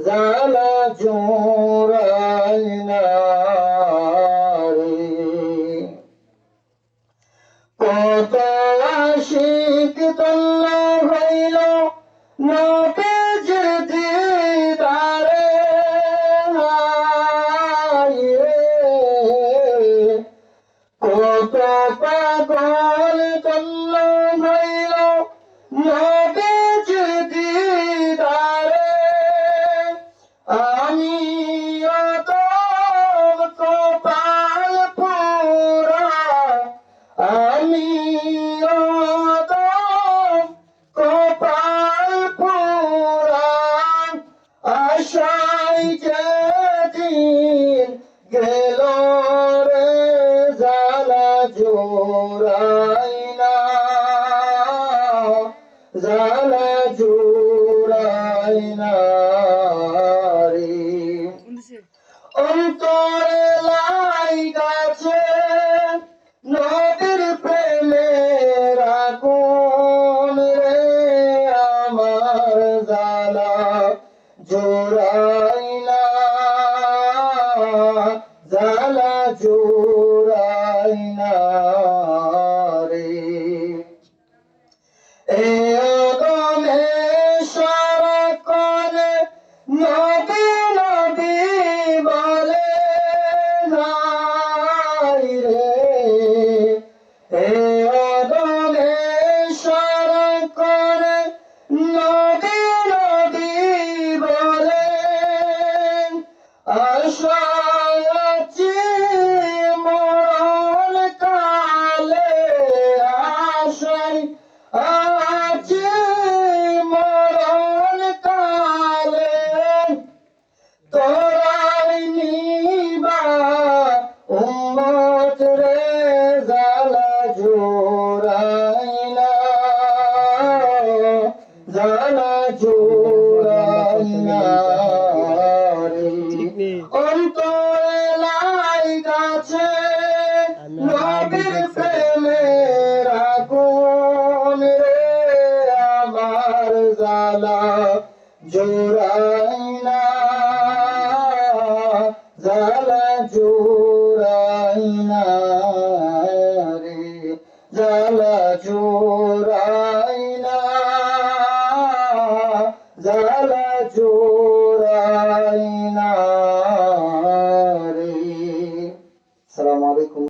জ্বালা জোড়াই না রে। কত আশিক তল্লা হইল নবীজির দিদারে, কত পাগল তল্লা হইল নবীজির দিদারে। আমি তো কপাল পোড়া, আমি তো কপাল পোড়া, আশায় যেদিন গেল রে জ্বালা জোড়াই না, জ্বালা জোড়াই না রে। অন্তরে লাইগাছে নবীর প্রেমের আগুন রে, আমার জ্বালা জোড়াই না, জ্বালা জোড়াই না রে। এ আদমে সারাক্ষণ নবী নবী বলে নাই রে। এ আদমে সারাক্ষণ নবী নবী বলে, আশায় আছি মরণ কালে, আশায় আছি মরণ কালে, তোরাই নিবা উম্মত রে জ্বালা জোড়াই না, জ্বালা জোড়াই না রে। অন্তরে লাইগাছে নবীর প্রেমের আগুন রে, আমার জ্বালা জোড়াই না, জ্বালা জোড়াই না রে, জ্বালা জোড়াই